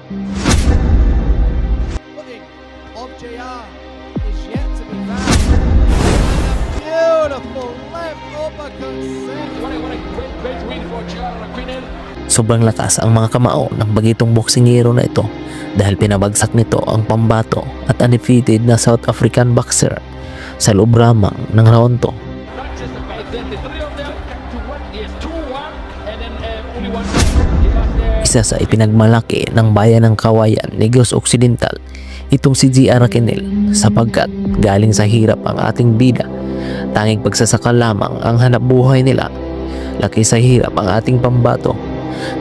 Footing of JR is yet to be found. And a beautiful left uppercut set. What a great win for JR Aquinel. Sobrang lakas ang mga kamao ng bagitong boksingero na ito dahil pinabagsak nito ang pambato at undefeated na South African boxer sa loob lamang ng round 2. The three of them to one is 2-1 and then only one. Isa sa ipinagmalaki ng bayan ng Kawayan, Negros Occidental, itong si JR Aquinel sapagkat galing sa hirap ang ating bida. Tanging pagsasaka lamang ang hanap buhay nila. Laki sa hirap ang ating pambato.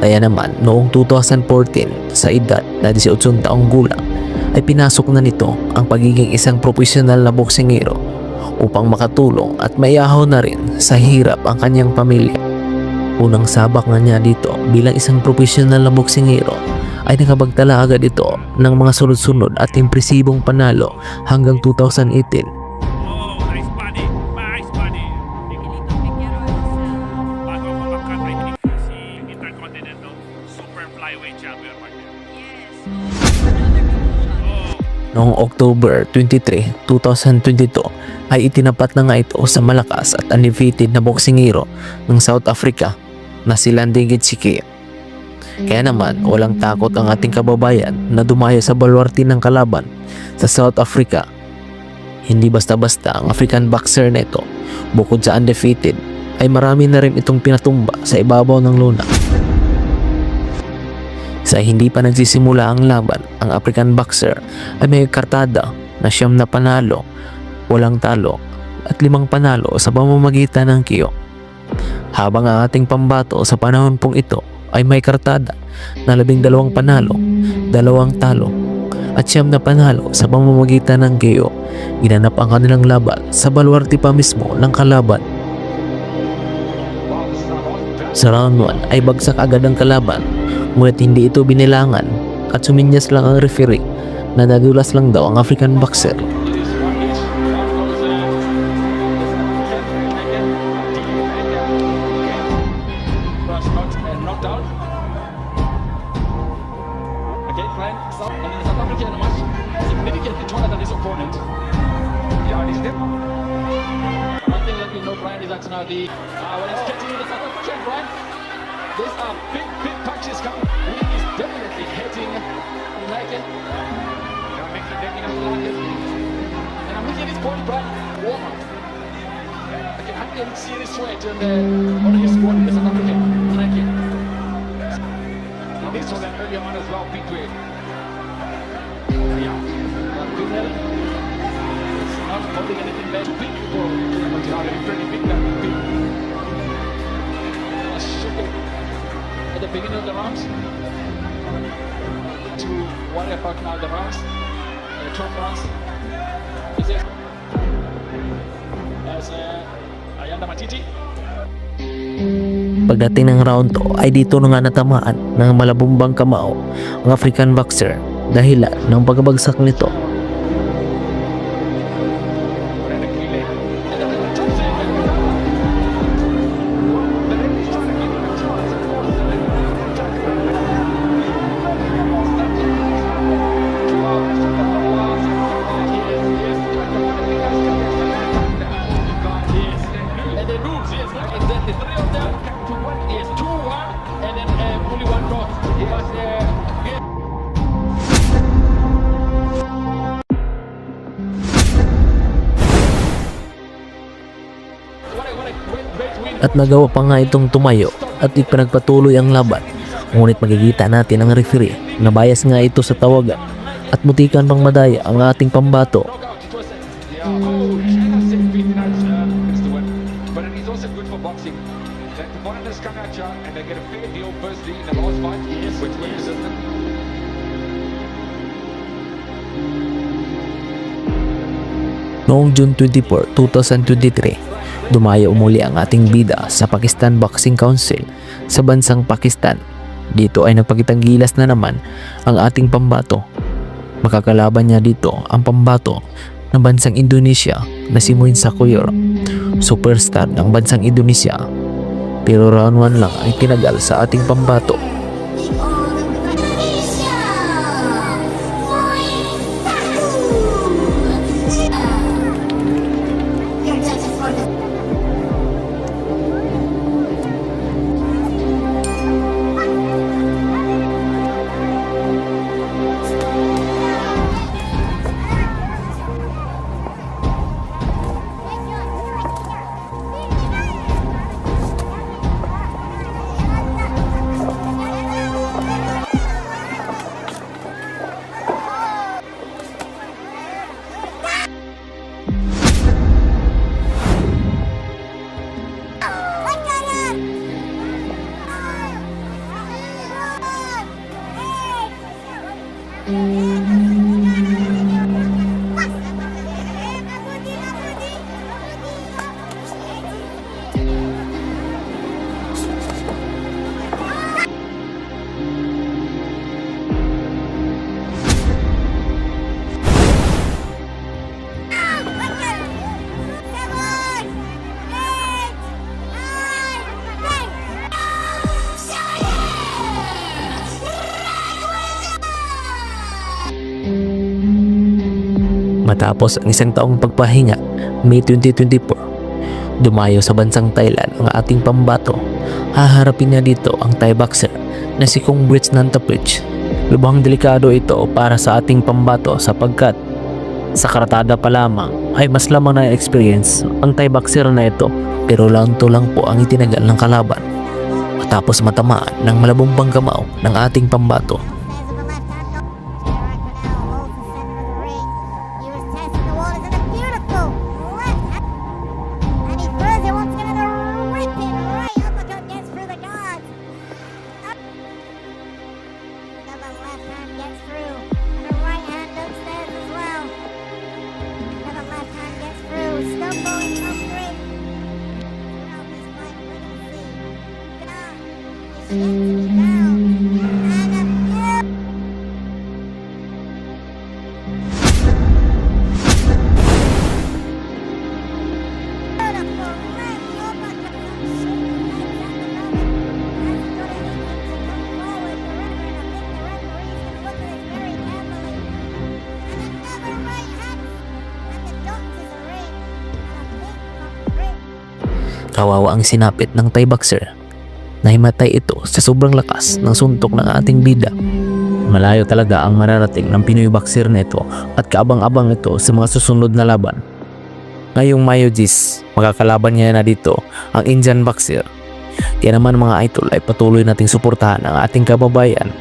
Kaya naman noong 2014 sa edad na 18 taong gulang ay pinasok na nito ang pagiging isang profesional na boksingero upang makatulong at maiahaw na rin sa hirap ang kanyang pamilya. Unang sabak nga niya dito bilang isang profesional na boksingero ay nakapagtala agad ito ng mga sunod-sunod at impresibong panalo hanggang 2018. Oh, nice body. Nice body. Bago makakat ay si Intercontinental Super Flyweight Champion partner. Noong October 23, 2022 ay itinapat na nga ito sa malakas at undefeated na boksingero ng South Africa na si Landigit Siki. Kaya naman walang takot ang ating kababayan na dumayo sa baluarte ng kalaban sa South Africa. Hindi basta-basta ang African boxer na ito, bukod sa undefeated ay marami na rin itong pinatumba sa ibabaw ng luna. Sa hindi pa nagsisimula ang laban, ang African boxer ay may kartada na 9 na panalo, 8 talo at 5 panalo sa pamamagitan ng KO. Habang ang ating pambato sa panahon pong ito ay may kartada na 12 panalo, 2 talo at 9 na panalo sa pamamagitan ng KO. Ginanap ang kanilang laban sa baluarte pa mismo ng kalaban. Sa round 1 ay bagsak agad ang kalaban, ngunit hindi ito binilangan at suminyas lang ang referee na nadulas lang daw ang African boxer. These are big punches coming. He is definitely hitting. You like it? Jag mixar däcken och slaget. And I'm looking at his body, Brian. Warm up. I can see the sweat on his body. There's another thing. Like it. Vi såg den earlier on as well, Pitway. Yeah. Pinel is not holding anything back. Big for Pretty big that big. at the beginning of the rounds to worry about now the rounds, 12 rounds. Is it as Ayanda Matiti? Pagdating ng round 2 ay dito na nga natamaan ng malabumbang kamao ang African boxer dahilan ng pagbagsak nito. At nagawa pa nga itong tumayo at ipinagpatuloy ang laban. Ngunit makikita natin ang referee na bias nga ito sa tawagan at mutikan pang madaya ang ating pambato. But it is also good for boxing. That the foreigners come at you and they get a fair deal firstly in the last fight, which wins them. Noong June 24, 2023, dumayo umuli ang ating bida sa Pakistan Boxing Council sa bansang Pakistan. Dito ay nagpakitang gilas na naman ang ating pambato. Makakalaban niya dito ang pambato ng bansang Indonesia na si Muin Sakoyor, superstar ng bansang Indonesia. Pero round 1 lang ay tinagal sa ating pambato. Matapos ang isang taong pagpahinga, May 2024, dumayo sa bansang Thailand ang ating pambato. Haharapin niya dito ang Thai boxer na si Kong Brits Nantaprich. Lubhang delikado ito para sa ating pambato sapagkat sa karatada pa lamang ay mas lamang na experience ang Thai boxer na ito, pero lanto lang po ang itinagal ng kalaban matapos matamaan ng malabumbang kamao ng ating pambato. Kawawa ang sinapit ng Thai boxer. Nahimatay ito sa sobrang lakas ng suntok ng ating bida. Malayo talaga ang mararating ng Pinoy boxer na ito at kaabang-abang ito sa mga susunod na laban. Ngayong Mayo 10, magkakalaban niya na dito ang Indian boxer. Kaya naman mga idol ay patuloy nating suportahan ang ating kababayan